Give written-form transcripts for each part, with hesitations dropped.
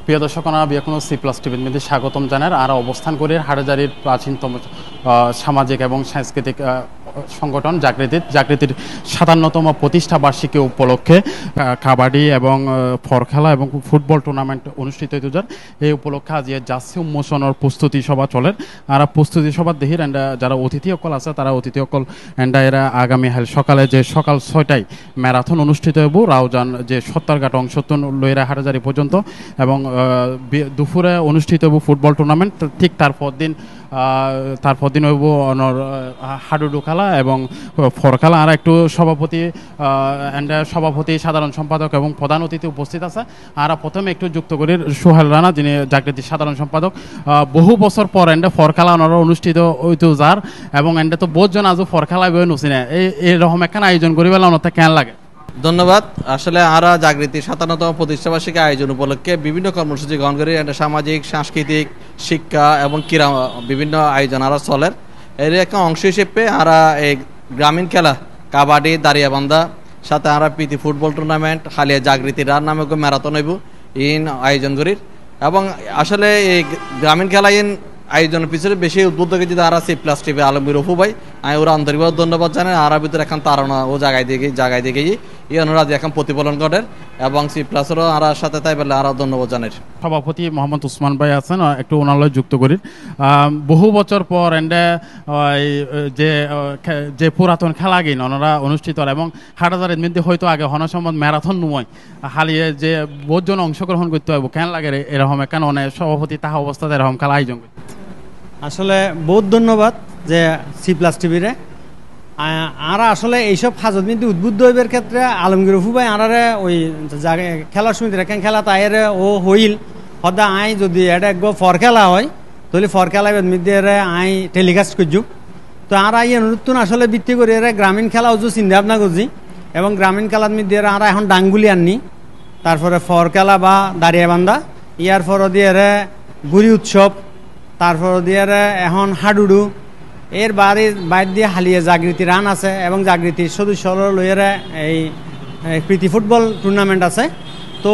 প্রিয় দর্শক, বিয়াকুনো C plus টিভির মধ্যে স্বাগতম জানার আর অবস্থান করে হাটহাজারীর প্রাচীনতম সামাজিক এবং সাংস্কৃতিক সংগঠন জাগৃতির 57তম প্রতিষ্ঠা বার্ষিকী উপলক্ষে কাবাডি এবং ফরখেলা এবং ফুটবল টুর্নামেন্ট অনুষ্ঠিত হইতে এই উপলক্ষে আজ জার্সি উন্মোচনের প্রস্তুতি সভা চলে। আর প্রস্তুতি সভা দেখির যারা অতিথি সকল আছে তারা অতিথি সকল এরা আগামী সকালে যে সকাল 6টায় ম্যারাথন অনুষ্ঠিত হইব রাউজান যে সত্তরঘাট অংশ লইরা হাটহাজারী পর্যন্ত, এবং দুপুরে অনুষ্ঠিত হইব ফুটবল টুর্নামেন্ট। ঠিক তারপর দিন হইব হাডুডু খেলা এবং ফরখেলা। আর একটু সভাপতি সাধারণ সম্পাদক এবং প্রধান অতিথি উপস্থিত আছে। আর প্রথমে একটু যুক্ত করি সোহেল রানা, যিনি জাগৃতির সাধারণ সম্পাদক। বহু বছর পর ফরখেলা অনুষ্ঠিত হইতো যার, এবং তো বহুজন আজও ফরখেলা বই নুছি না, এইরকম একখান আয়োজন করি বেলা অনেকটা কেন লাগে। ধন্যবাদ। আসলে আমরা জাগৃতির 57তম প্রতিষ্ঠাবার্ষিকী আয়োজন উপলক্ষে বিভিন্ন কর্মসূচি গ্রহণ করি। সামাজিক, সাংস্কৃতিক, শিক্ষা এবং ক্রীড়া বিভিন্ন আয়োজন আর চলের। এর একটা অংশ হিসেবে আমরা এই গ্রামীণ খেলা কাবাডি, দাঁড়িয়াবান্ধা, সাথে আমরা প্রীতি ফুটবল টুর্নামেন্ট হালিয়া জাগৃতির আর নামে ম্যারাথন হইব ইন আয়োজন করি। এবং আসলে এই গ্রামীণ খেলা ইন আয়োজনের পিছনে বেশি উদ্বুদ্ধ যদি আর C plus TV Alamgir Opu ভাই, আমি ওরা আন্তরিকভাবে ধন্যবাদ জানাই। আর ভিতরে এখন তারা ও জায়গায় দিয়ে এই অনুরাধ এখন প্রতিফলন ঘটেন এবং সি প্লাসেরও আর সাথে তাই বলে আরও ধন্যবাদ জানাই। সভাপতি মোহাম্মদ উসমান ভাই আছেন, একটু ওনার যুক্ত করি। বহু বছর পর যে পুরাতন খেলা গিন ওনারা অনুষ্ঠিত এবং হাটহাজারীর মধ্যে হয়তো আগে হনসম্মত ম্যারাথন নয় হালিয়ে যে বহুজন অংশগ্রহণ করতে হবে কেন লাগে এরকম কেন সভাপতি তাহা অবস্থাতে এরকম খেলা আয়োজন করতে। আসলে বহুত ধন্যবাদ যে সি প্লাস টিভিরে আর আসলে এইসব হাজত মধ্যে উদ্বুদ্ধ হইবার ক্ষেত্রে আলমগীর অপু ভাই আনারে ওই খেলার সমিতি রেখেন খেলা তাইরে ও হইল সদা আই যদি এটা একবার ফরখেলা হয় তাহলে ফরখেলা মধ্যে আই টেলিকাস্ট করছু। তো আর এই অনুরোধ আসলে ভিত্তি করে গ্রামীণ খেলা হচ্ছে চিন্তা ভাবনা করছি, এবং গ্রামীণ খেলার মধ্যে আর এখন ডাঙ্গুলি আননি, তারপরে ফরখেলা বা দাঁড়িয়াবান্ধা, ইয়ার পর দিয়ে গুড়ি উৎসব, তারপর দিয়ে এখন হাডুডু, এর বাইর দিয়ে হালিয়ে জাগৃতি রান আছে এবং জাগৃতির সদস্য লইয়েরা এই প্রীতি ফুটবল টুর্নামেন্ট আছে। তো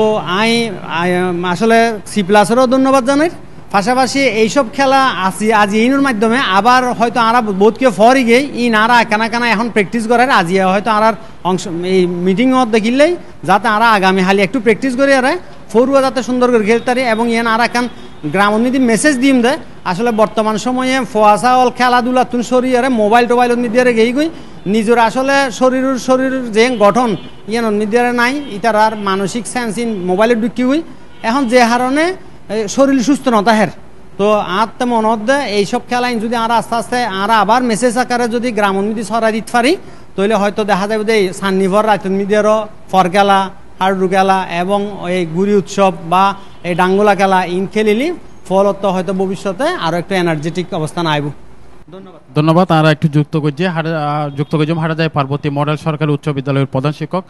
আসলে সি প্লাসেরও ধন্যবাদ জানাই। পাশাপাশি এইসব খেলা আছি আজ ইনুর মাধ্যমে আবার হয়তো আরা বহুত কেউ ফরই গিয়ে আরা কানা এখন প্র্যাকটিস করার আজি হয়তো আর অংশ এই মিটিংত দেখিলেই যাতে আরা আগামী হালি একটু প্র্যাকটিস করে আর ফরুয়া যাতে সুন্দর করে খেলতে পারি, এবং আর এখন গ্রামোন্নতি মেসেজ দিম দে আসলে বর্তমান সময়ে ফোয়াশা অল খেলাধুলা তুন শরীরে মোবাইল টোবাইল মিডিয়ারে গেই গই নিজের আসলে শরীর যে গঠন মিডিয়ারে নাই, ইতার আর মানসিক সেন্স ইন মোবাইলে ঢুকি হই এখন যে হারণে শরীর সুস্থ নতাহের। তো আর মনত দে এইসব খেলায় যদি আর আস্তে আস্তে আর আবার মেসেজ আকারে যদি গ্রামোন্নতি ছড়াই দিতে পারি তাহলে হয়তো দেখা যাবে যে সান্নিভর রাজনীতি মিডিয়ারও ফরখেলা, হাডুডু খেলা এবং এই গুড়ি উৎসব বা এই ডাঙ্গুলা খেলা ইন খেলিলি ফলত হয়তো ভবিষ্যতে আরো একটু এনার্জেটিক অবস্থান আইব। ধন্যবাদ। আর একটু যুক্ত করছি হাটহাজারী পার্বতী মডেল সরকারি উচ্চ বিদ্যালয়ের প্রধান শিক্ষক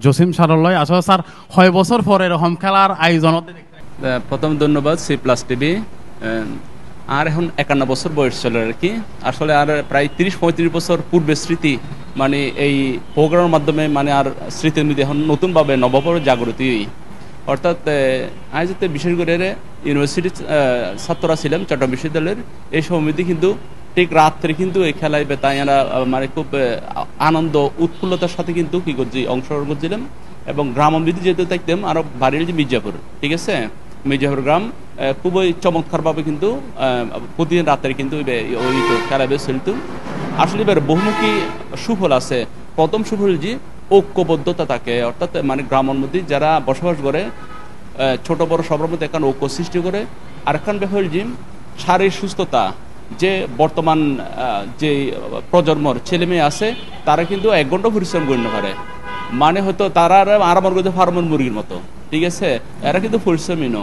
জসিম সারল্লয়। আসলে স্যার 6 বছর পরে এরকম খেলার আয়োজন। প্রথম ধন্যবাদ সি প্লাস টিভি। আর এখন 51 বছর বয়স চলে আর কি। আসলে আর প্রায় 30-35 বছর পূর্বে স্মৃতি মানে এই প্রোগ্রামের মাধ্যমে মানে আর স্মৃতির মধ্যে এখন নতুনভাবে নবপর জাগৃতি, অর্থাৎ আয়োজিত বিশেষ করে ইউনিভার্সিটির ছাত্ররা ছিলাম চট্টগ্রাম বিশ্ববিদ্যালয়ের এই সমিতি কিন্তু ঠিক রাত্রে কিন্তু এই খেলায় তাই আমরা মানে খুব আনন্দ উৎফুল্লতার সাথে কিন্তু কি করছি অংশগ্রহণ করছিলাম। এবং গ্রামবিধি যেহেতু থাকতাম আরো বাড়ির যে মির্জাপুর, ঠিক আছে, মির্জাপুর গ্রাম খুবই চমৎকারভাবে কিন্তু প্রতিদিন রাত্রে কিন্তু ওই খেলা বেশ চলত। আসলে এবার বহুমুখী সুফল আছে। প্রথম সুফল যে ঐক্যবদ্ধতা থাকে, অর্থাৎ মানে গ্রামের মধ্যে যারা বসবাস করে ছোট বড় সবার মধ্যে এখন ঐক্য সৃষ্টি করে। আর এখন ব্যাপার যে শারীরিক সুস্থতা, যে বর্তমান যে প্রজন্মর ছেলে মেয়ে আছে তারা কিন্তু 1 ঘন্টা পরিশ্রম গণ্য করে, মানে হয়তো তারা আরামের করতে ফার্মের মুরগির মতো, ঠিক আছে, এরা কিন্তু পরিশ্রমী ন।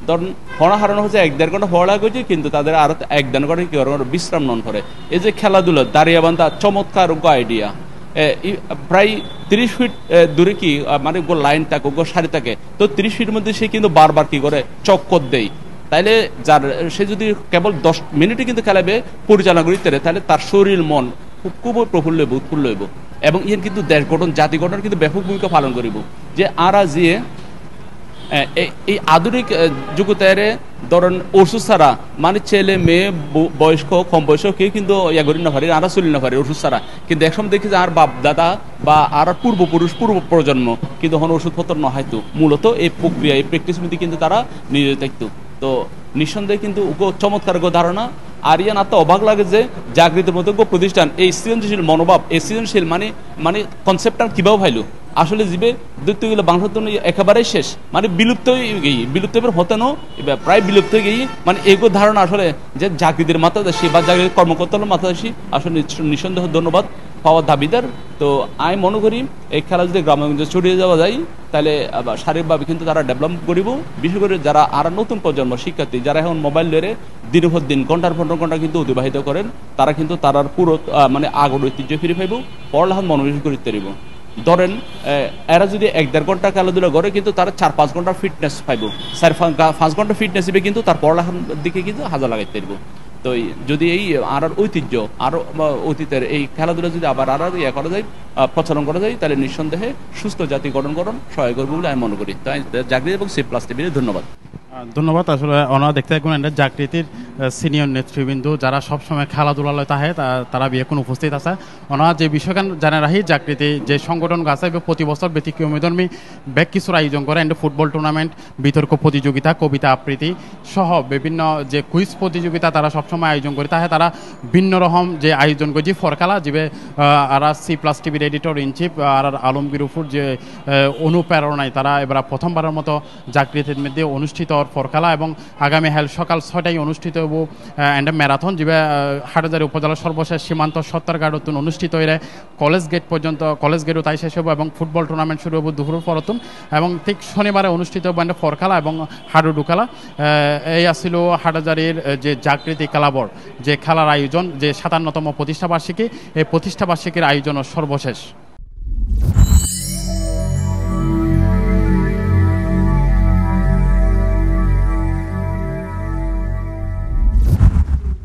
ধরুন পড়া হারানো হচ্ছে 1-1.5 ঘন্টা পড়া করছে, কিন্তু তাদের আরো 1-1.5 ঘন্টা কি বিশ্রাম নন করে। এই যে খেলাধুলা দাঁড়িয়াবান্ধা চমৎকার আইডিয়া, প্রায় 30 ফিট দূরে কি মানে লাইন থাকে সারি থাকে, তো 30 ফিটের মধ্যে সে কিন্তু বারবার কি করে চক্কর দেয়। তাইলে যার সে যদি কেবল 10 মিনিটে কিন্তু খেলাবে পরিচালনা করতে তাহলে তার শরীর মন খুবই প্রফুল্ল হইব, উৎফুল্ল হইব। এবং ইয়ে কিন্তু দেশ গঠন জাতি গঠন কিন্তু ব্যাপক ভূমিকা পালন করিব। যে আরা যে এই আধুনিক যুগতারে ধরেন ওষুধ ছাড়া মানে ছেলে মেয়ে বয়স্ক কম বয়স্ক কেউ কিন্তু ইয়া করি না পারে আর চলি না পারে ওষুধ ছাড়া, কিন্তু একসময় দেখি যে আর বাপ দাদা বা আর পূর্বপুরুষ পূর্ব প্রজন্ম কিন্তু এখন ওষুধপত্র ন হয়তো মূলত এই প্রক্রিয়া এই প্র্যাকটিস মধ্যে কিন্তু তারা নিজে থাকতো। তো নিঃসন্দেহে কিন্তু চমৎকার ধারণা। আর ইয়ান আত্মা অবাক লাগে যে জাগৃতির মতো প্রতিষ্ঠান এই সৃজনশীল মনোভাব, এই সৃজনশীল মানে কনসেপ্টটা কিভাবে ভাইলো আসলে জীবে দৈত্য গেলে বাংলার জন্য একেবারেই শেষ, মানে বিলুপ্ত হয়ে গেই, বিলুপ্ত এবার হতে নো প্রায় বিলুপ্ত হয়ে গেই, মানে এগো ধারণা আসলে যে জাগৃতির মাথাদাসী বা জাগৃতির কর্মকর্তার মাথাদাসী আসলে নিঃসন্দেহ ধন্যবাদ পাওয়ার দাবিদার। তো আমি মনে করি এই খেলা যদি গ্রামগঞ্জে ছড়িয়ে যাওয়া যায় তাহলে শারীরিকভাবে কিন্তু তারা ডেভেলপ করিব। বিশেষ করে যারা আর নতুন প্রজন্ম শিক্ষার্থী যারা এখন মোবাইল ধরে দিনের পর দিন ঘন্টার পর ঘন্টা কিন্তু অতিবাহিত করেন, তারা কিন্তু তারার পুরো মানে আগর ঐতিহ্য ফিরে পাইব, পড়ালেখান মনোনিবেশ করতে পারিব। ধরেন এরা যদি 1-1.5 ঘন্টা খেলাধুলা করে কিন্তু তারা 4-5 ঘন্টার ফিটনেস পাইব, 4-5 ঘন্টা ফিটনেস হিসেবে কিন্তু তার পড়ালেখার দিকে কিন্তু হাজার লাগাইতে পারব। তো যদি এই আর ঐতিহ্য আরো অতীতের এই খেলাধুলা যদি আবার আর ইয়ে করা যায়, প্রচলন করা যায়, তাহলে নিঃসন্দেহে সুস্থ জাতি গঠন সহায়ক করবে বলে আমি মনে করি। তাই জাগৃতি এবং সি প্লাস টিভির ধন্যবাদ। ধন্যবাদ। আসলে ওনারা দেখতে থাকুন এটা জাগৃতির সিনিয়র নেতৃবৃন্দু যারা সবসময় খেলাধুলায় তাহে তারা এখন উপস্থিত আছে। ওনারা যে বিষয়গান জানা রাখি জাগৃতি যে সংগঠন আছে প্রতি বছর ব্যতিক্রমধর্মী ব্যাক কিছুর আয়োজন করে এন্ড ফুটবল টুর্নামেন্ট, বিতর্ক প্রতিযোগিতা, কবিতা আবৃত্তি সহ বিভিন্ন যে কুইজ প্রতিযোগিতা তারা সবসময় আয়োজন করে তাহে তারা ভিন্ন রকম যে আয়োজন করছি ফরকালা যে আর সি প্লাস টিভির এডিটর ইন চিফ আর আলমগীর উফুর যে অনুপ্রেরণায় তারা এবার প্রথমবারের মতো জাগৃতির মধ্যে অনুষ্ঠিত ফরকালা এবং আগামী সকাল 6টায় অনুষ্ঠিত হব এন্ড ম্যারাথন যে হাটহাজারী উপজেলার সর্বশেষ সীমান্ত সত্তরঘাটতুন অনুষ্ঠিত হয়ে কলেজ গেট পর্যন্ত, কলেজ গেটও তাই শেষ হবো এবং ফুটবল টুর্নামেন্ট শুরু হবো দুপুর পরতুন এবং ঠিক শনিবারে অনুষ্ঠিত হবো এন্ড ফরকালা এবং হাডুডু খেলা। এই আসছিল হাটহাজারীর যে জাগৃতি ক্লাবর যে খেলার আয়োজন, যে 57তম প্রতিষ্ঠাবার্ষিকী, এই প্রতিষ্ঠাবার্ষিকীর আয়োজন সর্বশেষ।